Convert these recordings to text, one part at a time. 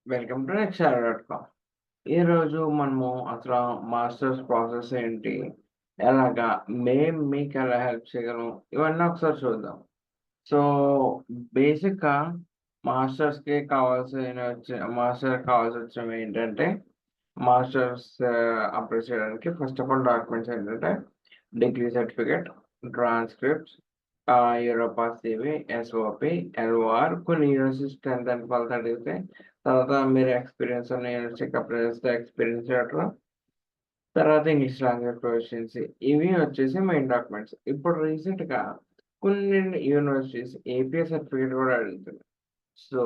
Welcome to next ఈరోజు మనము అసలు మాస్టర్స్ ప్రాసెస్ ఏంటి? ఎలాగా? మేము మీకు ఎలా హెల్ప్ చేయగలం? ఇవన్నీ ఒకసారి చూద్దాం. సో, బేసిక్‌గా మాస్టర్స్‌కి కావాల్సొచ్చినవి ఏంటంటే, మాస్టర్స్ అప్లై చేయడానికి ఫస్ట్ ఆఫ్ ఆల్ డాక్యుమెంట్స్ ఏంటంటే, degree certificate, transcripts, Europa CV, SOP, LOR కొన్ని యూనివర్సిటీస్ 10th అండ్ 12th అడిగితే, తర్వాత మీరు ఎక్స్‌పీరియన్స్ ఉన్న యూనివర్సిటీకి అప్లై చేస్తే ఎక్స్‌పీరియన్స్ లెటర్, తర్వాత ఇంగ్లీష్ లాంగ్వేజ్ ప్రొఫిషియన్సీ. ఇవి వచ్చేసి మెయిన్ డాక్యుమెంట్స్. ఇప్పుడు రీసెంట్‌గా కొన్ని యూనివర్సిటీస్ ఏపీఏ సర్టిఫికేట్ కూడా అడుగుతున్నాయి. సో,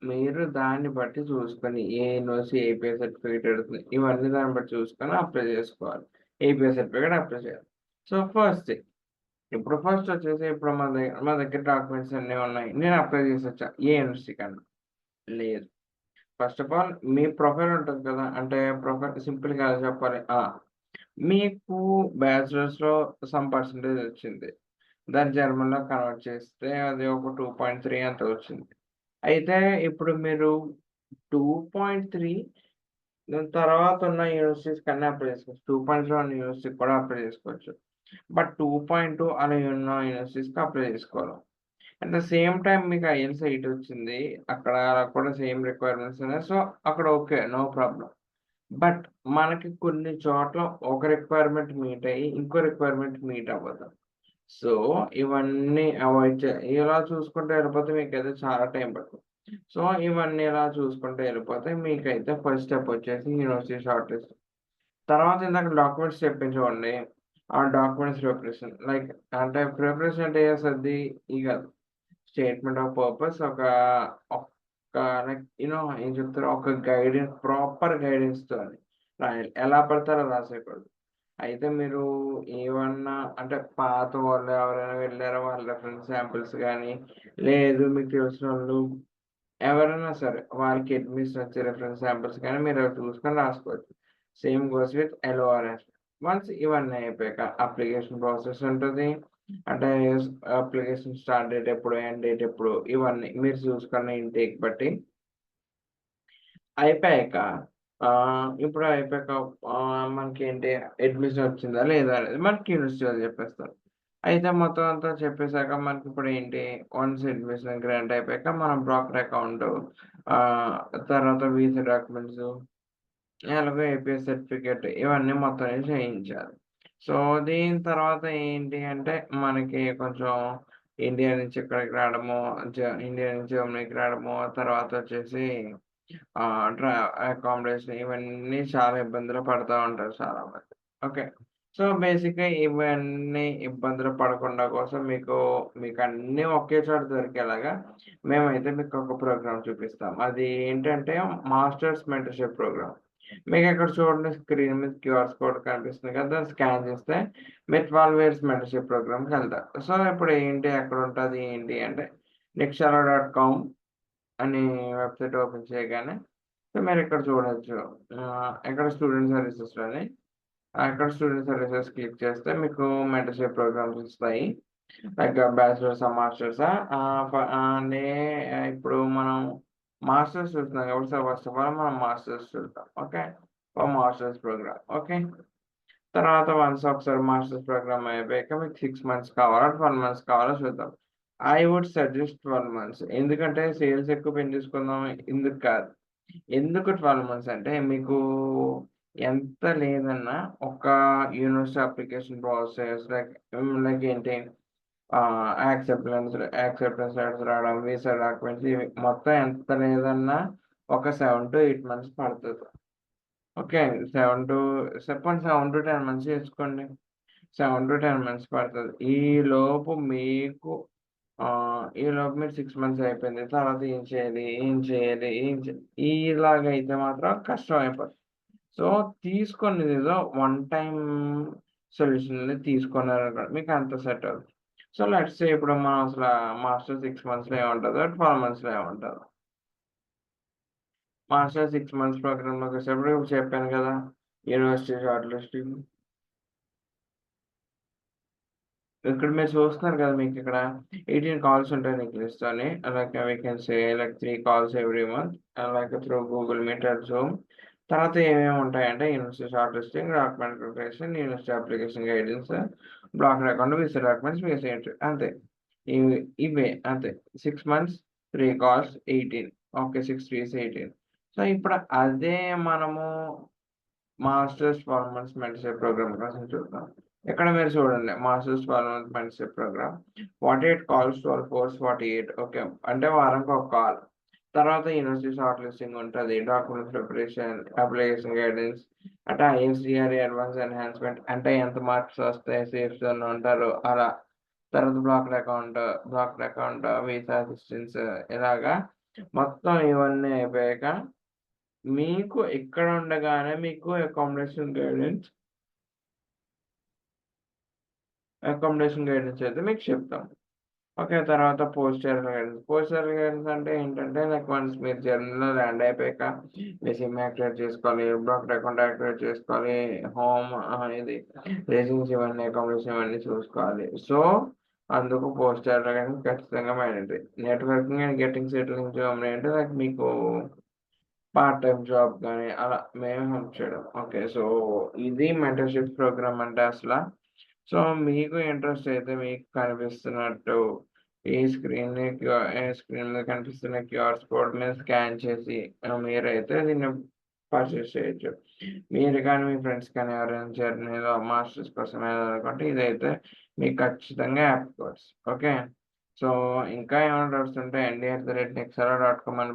మీరు దాన్ని బట్టి చూసుకొని ఏ యూనివర్సిటీ ఏపీఏ సర్టిఫికేట్ అడుగుతుంది. ఇవన్నీ దాన్ని బట్టి చూసుకొని అప్లై చేసుకోవాలి. ఏపీఏ సర్టిఫికేట్ అప్లై చేయాలి. సో, ఫస్ట్ థింగ్ ఫస్ట్ వచ్చేసి ఇప్పుడు మా దగ్గర డాక్యుమెంట్స్ అన్నీ ఉన్నాయి. నేను అప్లై చేసొచ్చా ఏ యూనివర్సిటీ కన్నా? లేదు. First of all me profile ఉంటది కదా! అంటే ప్రొఫైల్ సింపుల్‌గా ఎలా చెప్పాలి? మీకు బ్యాచిలర్స్‌లో సమ్ పర్సెంటేజ్ వచ్చింది. దాన్ని జర్మన్‌లో కన్వర్ట్ చేస్తే అది ఒక 2.3 ఎంతో వచ్చింది. అయితే ఇప్పుడు మీరు 2.3 తర్వాత ఉన్న యూనివర్సిటీస్ కన్నా అప్లై చేసుకోవచ్చు. 2.0 ఉన్న యూనివర్సిటీకి కూడా అప్లై చేసుకోవచ్చు. బట్ 2.2 అలా ఉన్న యూనివర్సిటీస్‌కి అప్లై చేసుకోవాలి. అట్ ద సేమ్ టైమ్ మీకు ఐఎల్టీఎస్ 8 వచ్చింది. అక్కడ కూడా సేమ్ రిక్వైర్మెంట్స్ ఉన్నాయి. సో, అక్కడ ఓకే. No problem. బట్ మనకి కొన్ని చోట్ల ఒక రిక్వైర్మెంట్ మీట్ అయ్యి, ఇంకో రిక్వైర్మెంట్ మీట్ అవ్వదు. సో, ఇవన్నీ అవాయిడ్ ఇలా చూసుకుంటూ వెళ్ళిపోతే మీకైతే చాలా టైం పడుతుంది. సో, ఇవన్నీ ఇలా చూసుకుంటూ వెళ్ళిపోతే మీకైతే ఫస్ట్ స్టెప్ వచ్చేసి యూనివర్సిటీ షార్ట్ లిస్ట్. తర్వాత ఇందాక డాక్యుమెంట్స్ చెప్పాను చూడండి. ఆ డాక్యుమెంట్స్ ప్రిపరేషన్ అంటే ప్రిపరేషన్ అంటే ఏసద్ది ఇయి కాదు. స్టేట్మెంట్ ఆఫ్ పర్పస్ ఒక ఏం చెప్తారు? ఒక గైడెన్స్ ప్రాపర్ గైడెన్స్‌తోని రాయాలి. ఎలా పడితే అలా రాసేయకూడదు. అయితే మీరు ఏమన్నా అంటే పాత వాళ్ళు ఎవరైనా వెళ్లారో వాళ్ళ రిఫరెన్స్ శాంపిల్స్ గాని, లేదు మీకు తెలిసినోళ్ళు ఎవరైనా సరే వాళ్ళకి అడ్మిషన్ వచ్చే రిఫరెన్స్ శాంపిల్స్ కానీ మీరు అవి చూసుకొని రాసుకోవచ్చు. Same goes with LORs. Once ఇవన్నీ అయిపోయాక అప్లికేషన్ ప్రాసెస్ ఉంటది. అంటే అప్లికేషన్ స్టార్ట్ డేట్ ఎప్పుడు, ఎండ్ డేట్ ఎప్పుడు ఇవన్నీ మీరు చూసుకున్న ఇంటేక్ బట్టి అయిపోయాక ఇప్పుడు అయిపోయాక మనకేంటి అడ్మిషన్ వచ్చిందా లేదా అనేది మనకి యూనివర్సిటీ వాళ్ళు చెప్పేస్తారు. అయితే మొత్తం అంతా చెప్పేసాక మనకిప్పుడు ఏంటి వన్స్ అడ్మిషన్ గ్రాంట్ అయిపోయాక మనం బ్రోకర్ అకౌంట్ ఆహ్, తర్వాత వీసా డాక్యుమెంట్స్ ఎలాగో ఏపీఎస్ సర్టిఫికేట్ ఇవన్నీ మొత్తం చేయించాలి. సో, దీని తర్వాత ఏంటి అంటే మనకి కొంచెం ఇండియా నుంచి ఇక్కడికి రావడము, ఇండియా నుంచి జర్మనీకి రావడము, తర్వాత వచ్చేసి అకామిడేషన్ ఇవన్నీ చాలా ఇబ్బందులు పడతా ఉంటారు చాలామంది. ఓకే. సో, బేసిక్‌గా ఇవన్నీ ఇబ్బందులు పడకుండా కోసం మీకన్నీ ఒకే చోట దొరికేలాగా మేమైతే మీకొక ప్రోగ్రామ్ చూపిస్తాం. అది ఏంటంటే మాస్టర్స్ మెంటర్‌షిప్ ప్రోగ్రామ్. మీకిక్కడ చూడండి స్క్రీన్ మీద క్యూఆర్ కోడ్ కనిపిస్తుంది కదా! దాన్ని స్కాన్ చేస్తే మీరు 12 ఇయర్స్ మెంటర్‌షిప్ ప్రోగ్రామ్‌కెళ్తారు. సో, ఇప్పుడు ఏంటి ఎక్కడుంటది ఏంటి అంటే నిక్షర.com అని వెబ్‌సైట్ ఓపెన్ చేయగానే సో, మీరిక్కడ చూడొచ్చు. ఇక్కడ స్టూడెంట్ సర్వీసెస్‌లోని ఇక్కడ స్టూడెంట్ సర్వీసెస్ క్లిక్ చేస్తే మీకు మెంటర్‌షిప్ ప్రోగ్రామ్స్ వస్తాయి. లైక్ బ్యాచిలర్సా? మాస్టర్సా? ఆహ్, ఫ ఆహ్, నే ఇప్పుడు మనం మాస్టర్స్ చూస్తున్నాం కాబట్టి సో, ఫస్ట్ ఆఫ్ ఆల్ మనం మాస్టర్స్ చూద్దాం. ఓకే. Masters programme. ఓకే. తర్వాత వన్స్ ఒకసారి మాస్టర్స్ ప్రోగ్రామ్ అయిపోయాక మీకు 6 మంత్స్ కావాలా? 12 మంత్స్ కావాలా చూద్దాం. I would suggest 12 months. ఎందుకంటే సేల్స్ ఎక్కువ పెంచేసుకుందాం ఇందుకు కాదు. ఎందుకు 12 మంత్స్ అంటే మీకు ఎంత లేదన్నా ఒక యూనివర్సిటీ అప్లికేషన్ ప్రాసెస్ లైక్ ఏంటి యాక్సెప్టెన్స్ లెటర్స్ రావడం, వీసా డాక్యుమెంట్స్ ఇవి మొత్తం ఎంత లేదన్నా ఒక 7-8 మంత్స్ పడతది. ఓకే. 7-10 మంత్స్ చేసుకోండి. 7-10 మంత్స్ పడతది. ఈలోపు మీరు 6 మంత్స్ అయిపోయింది. తర్వాత ఏం చేయాలి? ఏం చేయాలి? ఇలాగైతే మాత్రం కష్టం అయిపోద్ది. సో, తీసుకునేదేదో వన్ టైమ్ సొల్యూషన్ అనేది తీసుకున్నారనుకోండి మీకు అంత సెట్ అవుద్ది. సో, లెట్స్ సే ఇప్పుడు మనం మాస్టర్స్ 6 మంత్స్‌లో ఏముంటదో 12 మంత్స్‌లో ఏముంటదో. మాస్టర్స్ 6 మంత్స్ ప్రోగ్రామ్‌లోకొచ్చేటప్పటికి ఇప్పుడు చెప్పాను కదా! University short listing. ఇక్కడ మీరు చూస్తున్నారు కదా మీకు ఇక్కడ 18 కాల్స్ ఉంటాయి నీకు లిస్ట్ అని like we can say like 3 calls every month like through Google Meet or Zoom. తర్వాత ఏమేమి ఉంటాయంటే university short listing, document preparation, university application guidance, block account, visit documents, visit entry అంతే. ఇవే అంతే. 6 మంత్స్ 3 కాల్స్ 18. ఓకే 6 3 18. సో ఇప్పుడు అదే మనము masters 12 months mentorship programme కోసం చూద్దాం. ఇక్కడ మీరు చూడండి masters 12 months mentorship programme 48 calls 12 4 48. Okay అంటే వారానికి ఒక కాల్. తర్వాత యూనివర్సిటీ షార్ట్ లిస్టింగ్ ఉంటుంది, డాక్యుమెంట్ ప్రిపరేషన్, అప్లికేషన్ గైడెన్స్, అంటే ఐఎస్డిఆర్ అడ్వాన్స్ ఎన్హాన్స్మెంట్ అంటే ఎంత మార్క్స్ వస్తాయి, సేఫ్ జోన్ ఉంటారు అలా. తర్వాత బ్లాక్డ్ అకౌంట్ వీసా అసిస్టెన్స్ ఇలాగా మొత్తం ఇవన్నీ అయిపోయాక మీకు ఇక్కడ ఉండగానే మీకు అకామిడేషన్ గైడెన్స్ అయితే మీకు చెప్తాం. ఓకే తర్వాత పోస్టల్ గైడెన్స్ అంటే ఏంటంటే లైక్ వన్స్ మీరు జర్నీలో ల్యాండ్ అయిపోయాక మీ సిమ్ యాక్టివేట్ చేసుకోవాలి, బ్లాక్ అకౌంట్ యాక్టివేట్ చేసుకోవాలి, హోమ్ ఇది రెసిడెన్స్ ఇవన్నీ అకామిడేషన్ ఇవన్నీ చూసుకోవాలి. సో అందుకు పోస్టల్ గైడెన్స్ ఖచ్చితంగా mandatory. Networking and getting settle in job అంటే లైక్ మీకు పార్ట్ టైం జాబ్ కానీ అలా మేము హెల్ప్ చేయడం. ఓకే సో ఇది మెంటర్షిప్ ప్రోగ్రామ్ అంటే అసలు. సో మీకు ఇంట్రెస్ట్ అయితే మీకు కనిపిస్తున్నట్టు స్క్రీన్ మీద కనిపిస్తున్న క్యూఆర్ కోడ్ మీద స్కాన్ చేసి మీరైతే దీన్ని పర్చేస్ చేయొచ్చు. మీరు కానీ మీ ఫ్రెండ్స్ కానీ ఎవరైనా జర్నీలో మాస్టర్స్ కోసం అనుకుంటే ఇదైతే మీకు ఖచ్చితంగా యాప్ కోర్స్. ఓకే సో ఇంకా ఏమైనా డౌట్స్ ఉంటే ND@nexara.com అని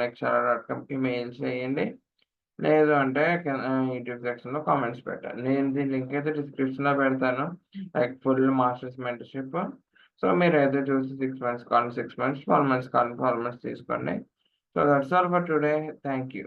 nexara.comకి మెయిల్ చేయండి. లేదు అంటే యూట్యూబ్ సెక్షన్లో కామెంట్స్ పెట్టండి. నేను దీని లింక్ అయితే డిస్క్రిప్షన్లో పెడతాను like full masters mentorship. So మీరైతే చూసి 6 మంత్స్ కావాలి 6 మంత్స్, 12 మంత్స్ కావాలి 12 మంత్స్ తీసుకోండి. So that's all for today. Thank you.